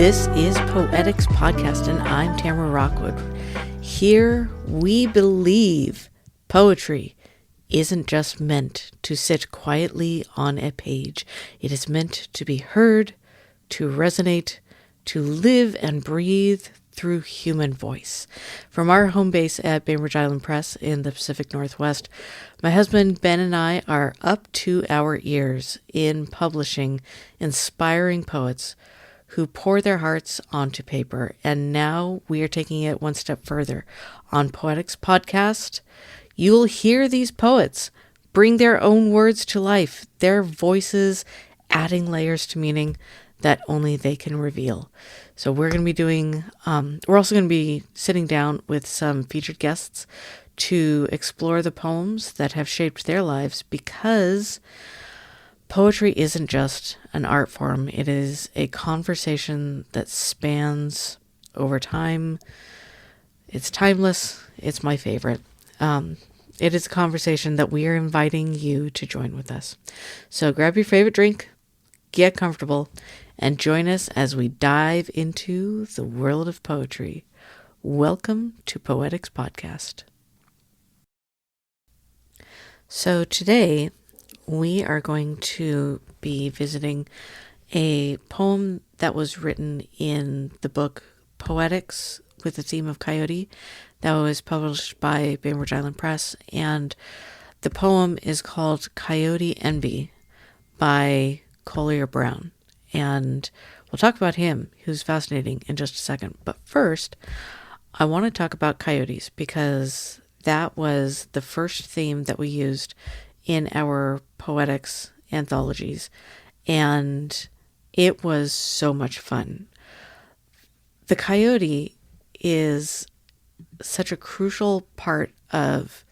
This is POETICS Podcast, and I'm Tamara Rockwood. Here we believe poetry isn't just meant to sit quietly on a page. It is meant to be heard, to resonate, to live and breathe through human voice. From our home base at Bainbridge Island Press in the Pacific Northwest, my husband Ben and I are up to our ears in publishing inspiring poets who pour their hearts onto paper. And now we are taking it one step further. On POETICS Podcast, you'll hear these poets bring their own words to life, their voices adding layers to meaning that only they can reveal. So we're going to be doing, we're also going to be sitting down with some featured guests to explore the poems that have shaped their lives, because poetry isn't just an art form. It is a conversation that spans over time. It's timeless. It's my favorite. It is a conversation that we are inviting you to join with us. So grab your favorite drink, get comfortable, and join us as we dive into the world of poetry. Welcome to POETICS Podcast. So today we are going to be visiting a poem that was written in the book POETICS with the theme of Coyote that was published by Bainbridge Island Press. And the poem is called Coyote Envy by Collier Brown. And we'll talk about him, who's fascinating, in just a second. But first, I want to talk about coyotes, because that was the first theme that we used in our POETICS anthologies. And it was so much fun. The coyote is such a crucial part of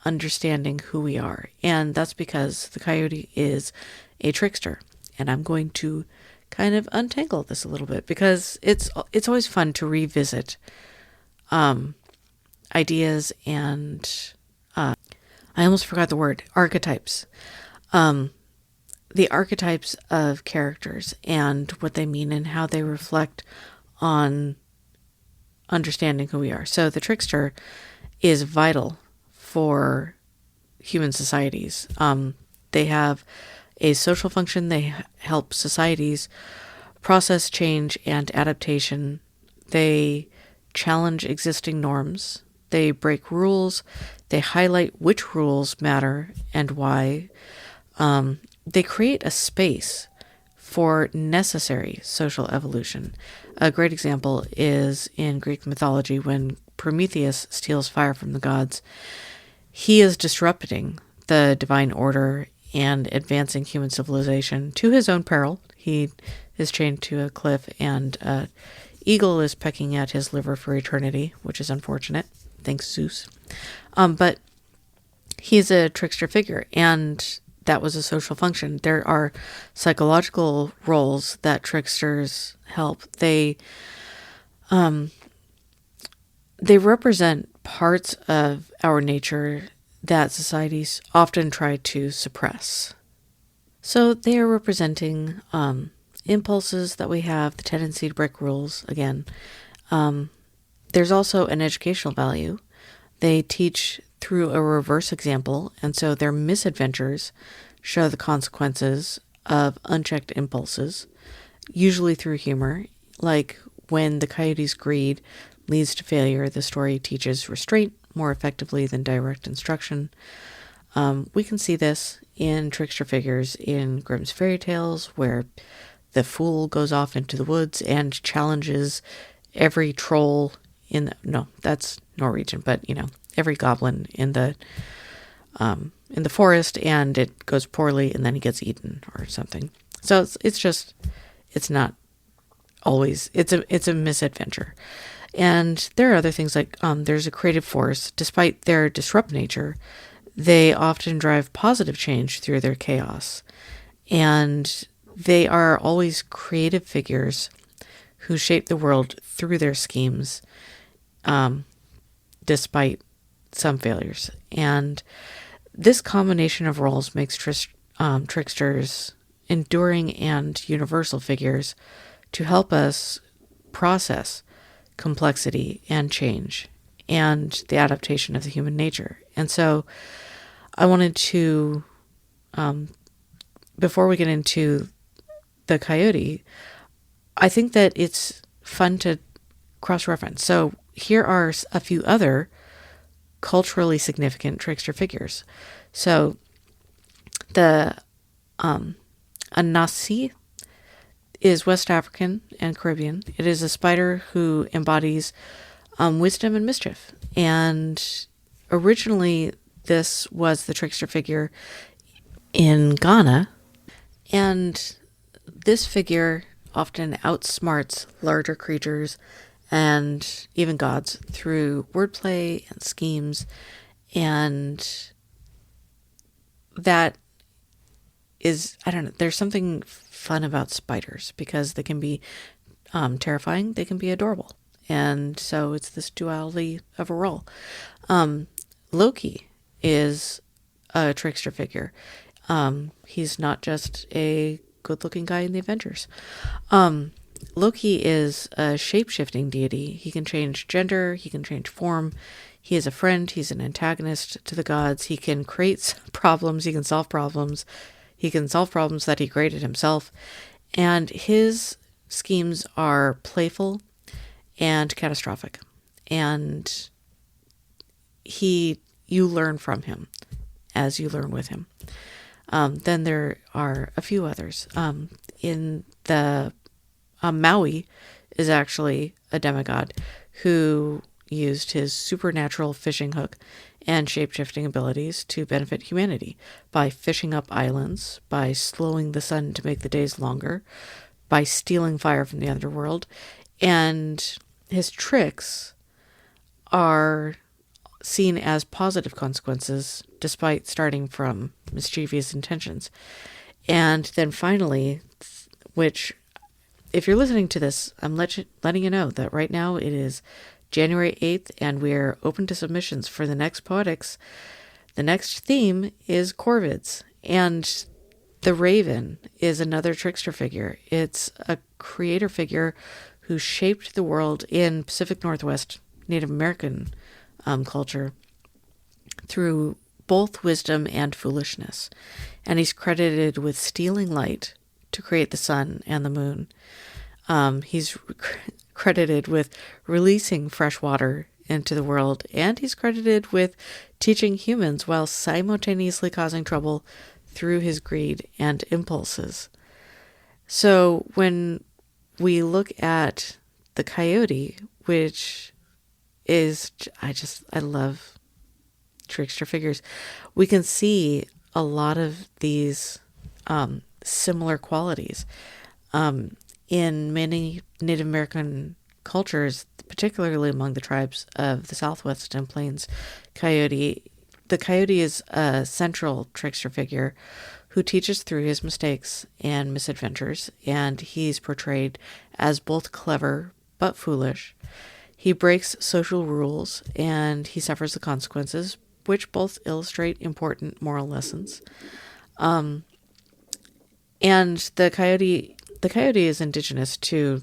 understanding who we are. And that's because the coyote is a trickster. And I'm going to kind of untangle this a little bit, because it's always fun to revisit ideas and I almost forgot the word, archetypes. The archetypes of characters and what they mean and how they reflect on understanding who we are. So the trickster is vital for human societies. They have a social function. They help societies process change and adaptation. They challenge existing norms. They break rules. They highlight which rules matter and why. They create a space for necessary social evolution. A great example is in Greek mythology when Prometheus steals fire from the gods. He is disrupting the divine order and advancing human civilization to his own peril. He is chained to a cliff, and an eagle is pecking at his liver for eternity, which is unfortunate. Thanks, Zeus. But he's a trickster figure, and that was a social function. There are psychological roles that tricksters help. They represent parts of our nature that societies often try to suppress. So they are representing impulses that we have, the tendency to break rules, again. There's also an educational value. They teach through a reverse example, and so their misadventures show the consequences of unchecked impulses, usually through humor. Like when the coyote's greed leads to failure, the story teaches restraint more effectively than direct instruction. We can see this in trickster figures in Grimm's fairy tales, where the fool goes off into the woods and challenges every troll no, that's Norwegian, but every goblin in the forest, and it goes poorly, and then he gets eaten or something. So it's not always, it's a misadventure. And there are other things like there's a creative force. Despite their disrupt nature, they often drive positive change through their chaos. And they are always creative figures who shape the world through their schemes, despite some failures. And this combination of roles makes tricksters enduring and universal figures to help us process complexity and change and the adaptation of the human nature. And so I wanted to, before we get into the Coyote, I think that it's fun to cross-reference. So here are a few other culturally significant trickster figures. So the Anansi is West African and Caribbean. It is a spider who embodies wisdom and mischief. And originally, this was the trickster figure in Ghana. And this figure often outsmarts larger creatures and even gods through wordplay and schemes. And that is, I don't know, there's something fun about spiders because they can be terrifying, they can be adorable. And so it's this duality of a role. Loki is a trickster figure. He's not just a good-looking guy in the Avengers. Loki is a shape-shifting deity. He can change gender, he can change form. He is a friend, he's an antagonist to the gods. He can create problems, he can solve problems. He can solve problems that he created himself. And his schemes are playful and catastrophic. And you learn from him as you learn with him. Then there are a few others. In the Maui is actually a demigod who used his supernatural fishing hook and shape-shifting abilities to benefit humanity by fishing up islands, by slowing the sun to make the days longer, by stealing fire from the underworld. And his tricks are seen as positive consequences despite starting from mischievous intentions. And then finally, which, if you're listening to this, I'm letting you know that right now it is January 8th, and we're open to submissions for the next Poetics. The next theme is corvids, and the raven is another trickster figure. It's a creator figure who shaped the world in Pacific Northwest Native American culture through both wisdom and foolishness. And he's credited with stealing light to create the sun and the moon. He's credited with releasing fresh water into the world, and he's credited with teaching humans while simultaneously causing trouble through his greed and impulses. So when we look at the Coyote, which is, I love trickster figures, we can see a lot of these similar qualities. In many Native American cultures, particularly among the tribes of the Southwestern Plains, the Coyote is a central trickster figure who teaches through his mistakes and misadventures, and he's portrayed as both clever but foolish. He breaks social rules, and he suffers the consequences, which both illustrate important moral lessons. And the Coyote is indigenous to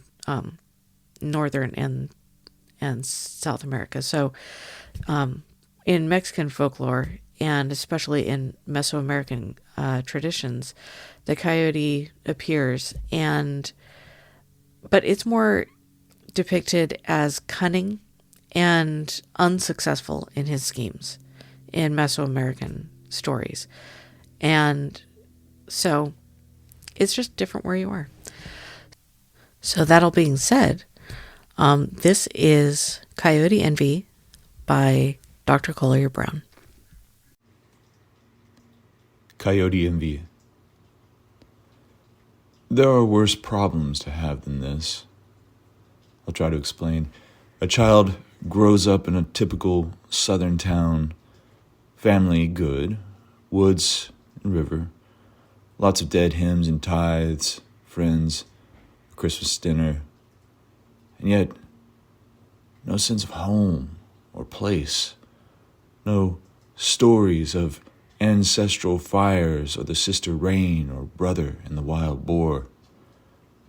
northern and South America. So in Mexican folklore, and especially in Mesoamerican traditions, the Coyote appears, but it's more depicted as cunning and unsuccessful in his schemes in Mesoamerican stories. And so it's just different where you are. So that all being said, this is Coyote Envy by Dr. Collier Brown. Coyote Envy. There are worse problems to have than this. I'll try to explain. A child grows up in a typical southern town. Family good. Woods and river. Lots of dead hymns and tithes. Friends. Christmas dinner. And yet, no sense of home or place. No stories of ancestral fires or the sister rain or brother and the wild boar.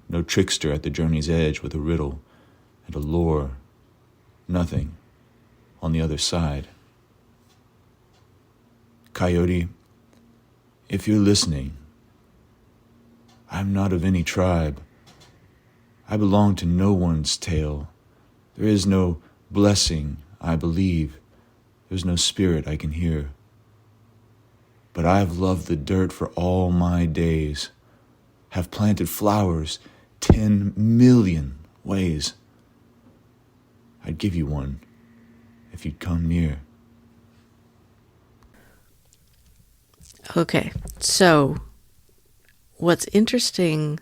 No trickster at the journey's edge with a riddle and a lore. Nothing on the other side. Coyote, if you're listening, I'm not of any tribe. I belong to no one's tale. There is no blessing, I believe. There's no spirit I can hear. But I've loved the dirt for all my days, have planted flowers 10 million ways. I'd give you one if you'd come near. Okay, so what's interesting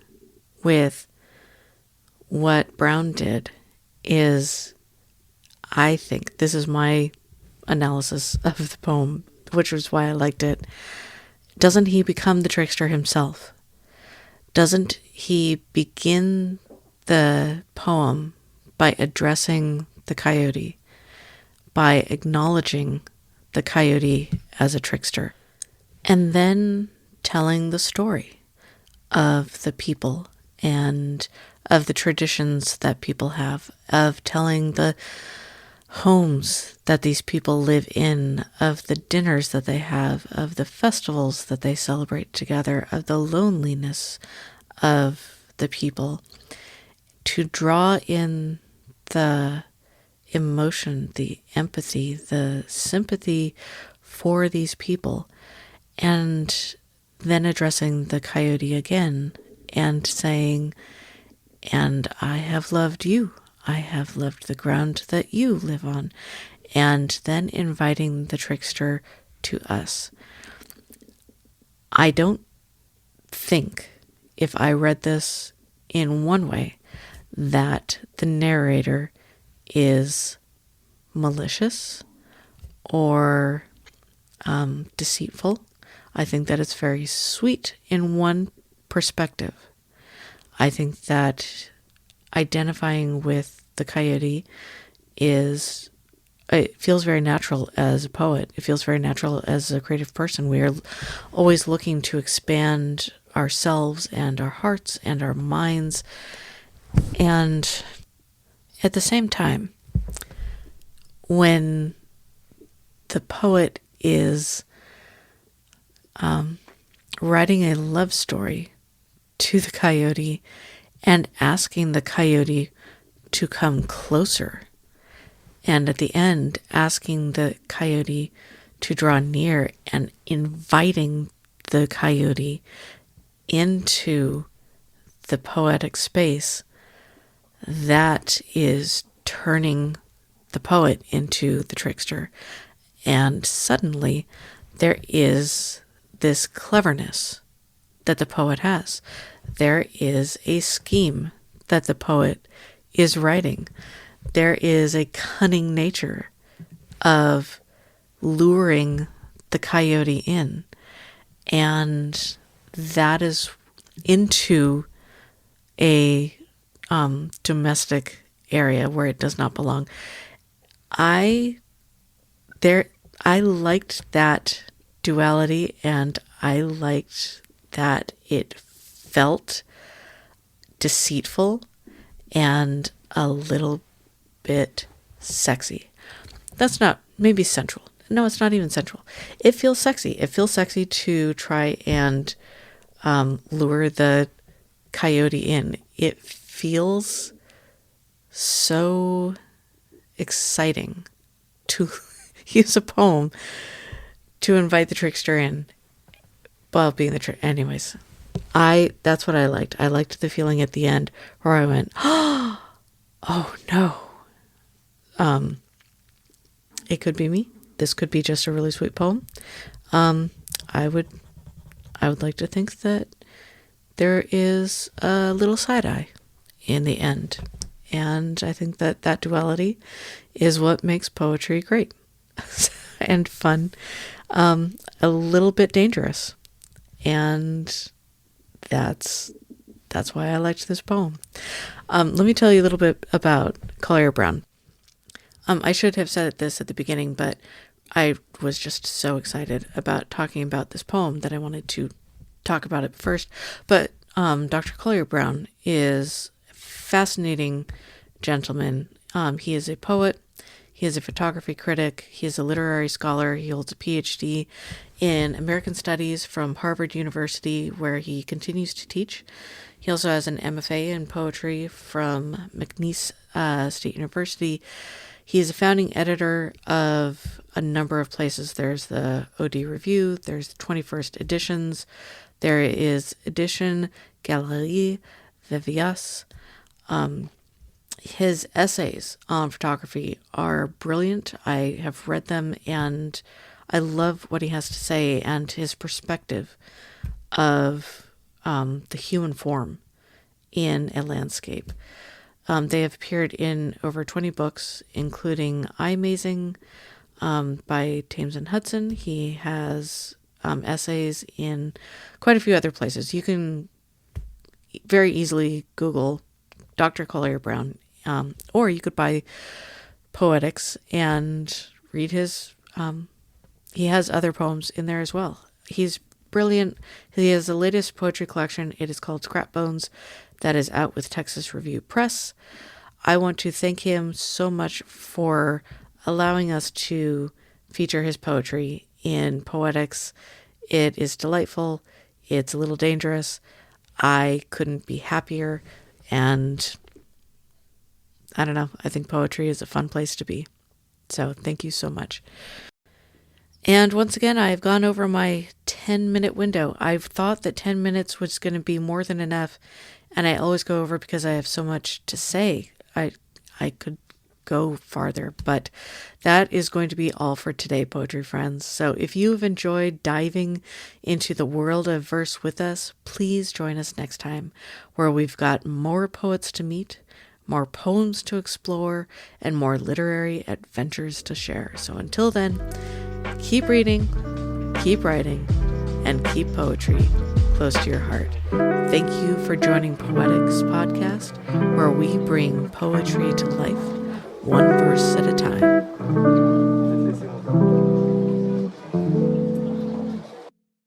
with what Brown did is, I think, this is my analysis of the poem, which was why I liked it. Doesn't he become the trickster himself? Doesn't he begin the poem by addressing the coyote, by acknowledging the coyote as a trickster, and then telling the story of the people and of the traditions that people have, of telling the homes that these people live in, of the dinners that they have, of the festivals that they celebrate together, of the loneliness of the people, to draw in the emotion, the empathy, the sympathy for these people, and then addressing the coyote again and saying, and I have loved you. I have loved the ground that you live on. And then inviting the trickster to us. I don't think, if I read this in one way, that the narrator is malicious or deceitful. I think that it's very sweet in one perspective. I think that identifying with the coyote it feels very natural as a poet. It feels very natural as a creative person. We are always looking to expand ourselves and our hearts and our minds. And at the same time, when the poet is writing a love story to the coyote and asking the coyote to come closer, and at the end asking the coyote to draw near and inviting the coyote into the poetic space, that is turning the poet into the trickster. And suddenly there is this cleverness that the poet has. There is a scheme that the poet is writing. There is a cunning nature of luring the coyote in. And that is into a domestic area where it does not belong. I liked that duality, and I liked that it felt deceitful and a little bit sexy. That's not maybe central. No, it's not even central. It feels sexy. It feels sexy to try and lure the coyote in. It feels so exciting to use a poem to invite the trickster in while being the trick. Anyways, that's what I liked. I liked the feeling at the end where I went, oh no. It could be me. This could be just a really sweet poem. I would like to think that there is a little side eye in the end. And I think that duality is what makes poetry great and fun, a little bit dangerous. And that's why I liked this poem. Let me tell you a little bit about Collier Brown. I should have said this at the beginning, but I was just so excited about talking about this poem that I wanted to talk about it first. But Dr. Collier Brown is a fascinating gentleman. He is a poet. He is a photography critic. He is a literary scholar. He holds a PhD in American Studies from Harvard University, where he continues to teach. He also has an MFA in poetry from McNeese State University. He is a founding editor of a number of places. There's the OD Review, there's 21st Editions, there is Edition Galerie Vivias. His essays on photography are brilliant. I have read them and I love what he has to say and his perspective of the human form in a landscape. They have appeared in over 20 books, including Eye Amazing by Thames and Hudson. He has essays in quite a few other places. You can very easily Google Dr. Collier Brown, or you could buy Poetics and read his. He has other poems in there as well. He's brilliant. He has the latest poetry collection. It is called Scrap Bones. That is out with Texas Review Press. I want to thank him so much for allowing us to feature his poetry in Poetics. It is delightful. It's a little dangerous. I couldn't be happier. And I don't know. I think poetry is a fun place to be. So thank you so much. And once again, I've gone over my 10-minute window. I've thought that 10 minutes was going to be more than enough. And I always go over because I have so much to say. I could go farther, but that is going to be all for today, poetry friends. So if you have enjoyed diving into the world of verse with us, please join us next time, where we've got more poets to meet, more poems to explore, and more literary adventures to share. So until then, keep reading, keep writing, and keep poetry close to your heart. Thank you for joining Poetics Podcast, where we bring poetry to life, one verse at a time.